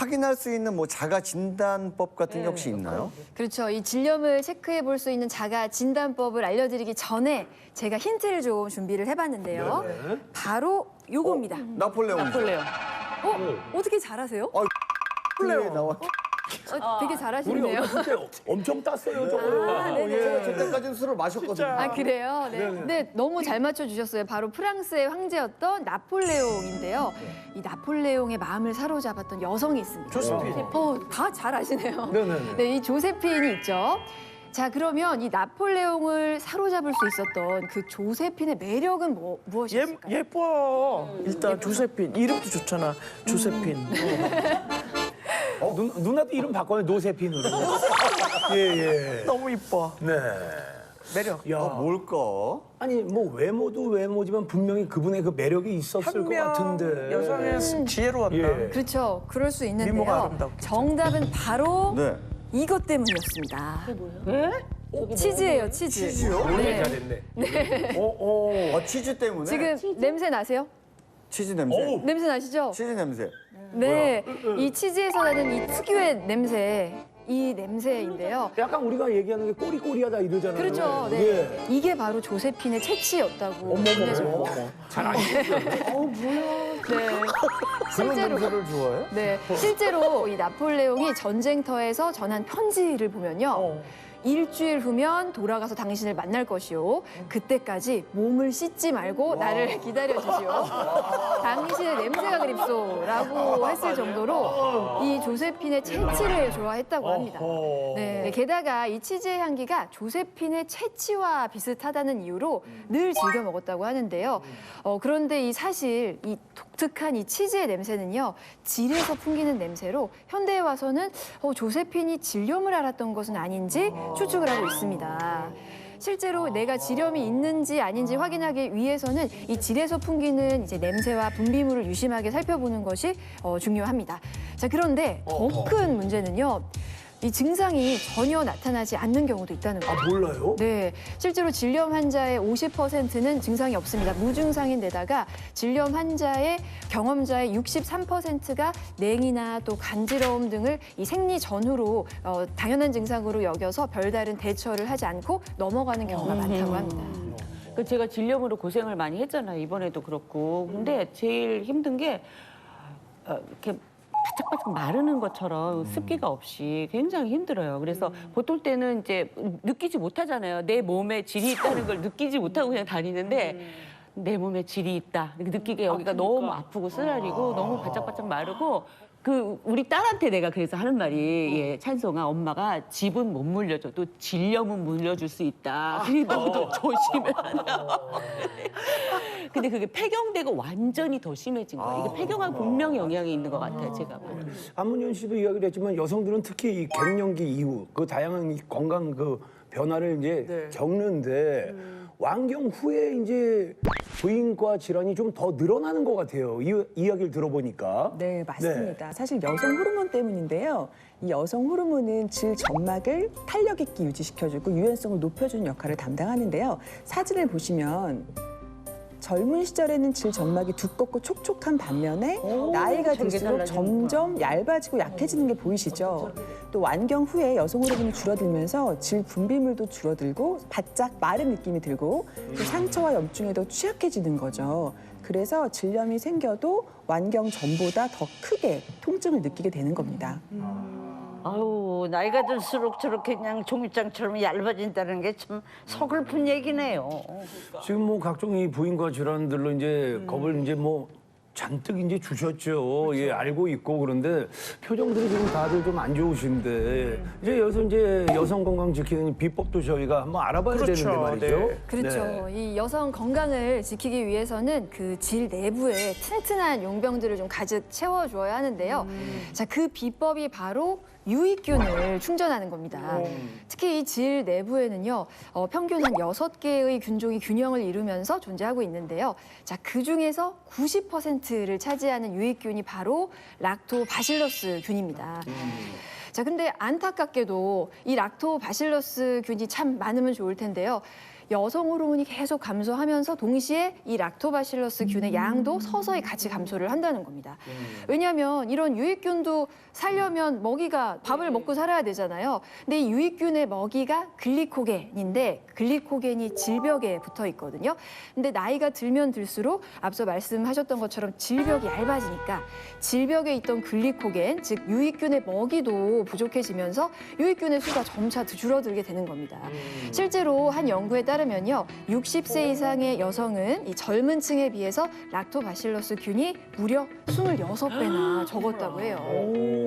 확인할 수 있는 뭐 자가 진단법 같은 게 혹시 있나요? 그렇죠. 이 질염을 체크해 볼 수 있는 자가 진단법을 알려드리기 전에 제가 힌트를 좀 준비를 해봤는데요. 바로 요겁니다. 나폴레옹. 어떻게 잘하세요? 나폴레옹 나와. 되게 우리 잘하시네요. 어렸을 때 엄청 땄어요, 저거. 네네. 저때까지는 술을 마셨거든요. 아, 그래요? 네. 근데 너무 잘 맞춰주셨어요. 바로 프랑스의 황제였던 나폴레옹인데요. 이 나폴레옹의 마음을 사로잡았던 여성이 있습니다. 조세핀. 다 잘 아시네요. 네네네. 네, 이 조세핀이 있죠. 자, 그러면 이 나폴레옹을 사로잡을 수 있었던 그 조세핀의 매력은 무엇이었을까요? 예뻐. 일단 조세핀 이름도 좋잖아. 조세핀. 누나도 이름 바꿔요, 노세핀으로. 예. 너무 이뻐. 네. 매력. 야, 뭘까? 아니 뭐 외모도 외모지만 분명히 그분의 그 매력이 있었을 것 한명 같은데. 여성의 지혜로웠다. 예. 그렇죠. 그럴 수 미모가 있는데요. 아름답겠죠. 정답은 바로 네. 이것 때문이었습니다. 치즈예요, 치즈. 치즈요? 네. 잘했네. 치즈 때문에? 지금 냄새 나세요? 치즈 냄새. 어우. 냄새 나시죠? 치즈 냄새. 네. 이 치즈에서 나는 이 특유의 냄새, 이 냄새인데요. 약간 우리가 얘기하는 게 꼬리꼬리하다 이러잖아요. 그렇죠. 네. 예. 이게 바로 조세핀의 채취였다고. 어머. 잘 아시죠? 네. 그런 실제로. 냄새를 좋아해? 네. 실제로 이 나폴레옹이 전쟁터에서 전한 편지를 보면요. 일주일 후면 돌아가서 당신을 만날 것이요. 그때까지 몸을 씻지 말고 나를 기다려 주시오. 당신의 냄새가 그립소라고 했을 정도로 이 조세핀의 채취를 좋아했다고 합니다. 네. 게다가 이 치즈의 향기가 조세핀의 채취와 비슷하다는 이유로 늘 즐겨 먹었다고 하는데요. 그런데 이 사실 이 독특한 이 치즈의 냄새는요. 질에서 풍기는 냄새로 현대에 와서는 조세핀이 질염을 앓았던 것은 아닌지 추측을 하고 있습니다. 실제로 내가 질염이 있는지 아닌지 확인하기 위해서는 이 질에서 풍기는 이제 냄새와 분비물을 유심하게 살펴보는 것이 중요합니다. 자, 그런데 더 큰 문제는요. 이 증상이 전혀 나타나지 않는 경우도 있다는 거죠. 아, 몰라요? 네, 실제로 질염 환자의 50%는 증상이 없습니다. 무증상인데다가 질염 환자의 경험자의 63%가 냉이나 또 간지러움 등을 이 생리 전후로 당연한 증상으로 여겨서 별다른 대처를 하지 않고 넘어가는 경우가 많다고 합니다. 그 제가 질염으로 고생을 많이 했잖아요. 이번에도 그렇고. 근데 제일 힘든 게 이렇게 바짝바짝 마르는 것처럼 습기가 없이 굉장히 힘들어요. 그래서 보통 때는 이제 느끼지 못하잖아요. 내 몸에 질이 있다는 걸 느끼지 못하고 그냥 다니는데 내 몸에 질이 있다. 이렇게 느끼게 여기가 너무 아프고 쓰라리고 너무 바짝바짝 마르고 그 우리 딸한테 내가 그래서 하는 말이 예, 찬송아 엄마가 집은 못 물려줘도 질염은 물려줄 수 있다. 너도 조심해라. 근데 그게 폐경되고 완전히 더 심해진 거예요. 이게 폐경하고 분명히 영향이 있는 것 같아요. 제가 보면. 안문현 씨도 이야기를 했지만 여성들은 특히 이 갱년기 이후 그 다양한 이 건강 그 변화를 이제 겪는데 완경 후에 이제 부인과 질환이 좀 더 늘어나는 것 같아요. 이 이야기를 들어보니까. 네, 맞습니다. 사실 여성 호르몬 때문인데요. 이 여성 호르몬은 질 점막을 탄력 있게 유지시켜주고 유연성을 높여주는 역할을 담당하는데요. 사진을 보시면 젊은 시절에는 질 점막이 두껍고 촉촉한 반면에 나이가 들수록 점점 얇아지고 약해지는 게 보이시죠? 또 완경 후에 여성 호르몬이 줄어들면서 질 분비물도 줄어들고 바짝 마른 느낌이 들고 또 상처와 염증에도 취약해지는 거죠. 그래서 질염이 생겨도 완경 전보다 더 크게 통증을 느끼게 되는 겁니다. 아유, 나이가 들수록 저렇게 그냥 종이장처럼 얇아진다는 게 참 서글픈 얘기네요. 지금 뭐 각종 이 부인과 질환들로 이제 겁을 이제 뭐 잔뜩 이제 주셨죠. 예, 알고 있고 그런데 표정들이 지금 다들 좀 안 좋으신데 이제 여성 건강 지키는 비법도 저희가 한번 알아봐야 그렇죠. 되는데 말이죠. 네. 그렇죠. 이 여성 건강을 지키기 위해서는 그 질 내부에 튼튼한 용병들을 좀 가득 채워줘야 하는데요. 자, 그 비법이 바로 유익균을 충전하는 겁니다. 특히 이 질 내부에는요, 평균 한 6개의 균종이 균형을 이루면서 존재하고 있는데요. 자, 그 중에서 90%를 차지하는 유익균이 바로 락토바실러스 균입니다. 자, 근데 안타깝게도 이 락토바실러스 균이 참 많으면 좋을 텐데요. 여성 호르몬이 계속 감소하면서 동시에 이 락토바실러스 균의 양도 서서히 같이 감소를 한다는 겁니다. 왜냐하면 이런 유익균도 살려면 먹이가 밥을 먹고 살아야 되잖아요. 근데 이 유익균의 먹이가 글리코겐인데 글리코겐이 질벽에 붙어 있거든요. 근데 나이가 들면 들수록 앞서 말씀하셨던 것처럼 질벽이 얇아지니까 질벽에 있던 글리코겐, 즉 유익균의 먹이도 부족해지면서 유익균의 수가 점차 줄어들게 되는 겁니다. 실제로 한 연구에 따르면요, 60세 이상의 여성은 이 젊은 층에 비해서 락토바실러스 균이 무려 26배나 적었다고 해요.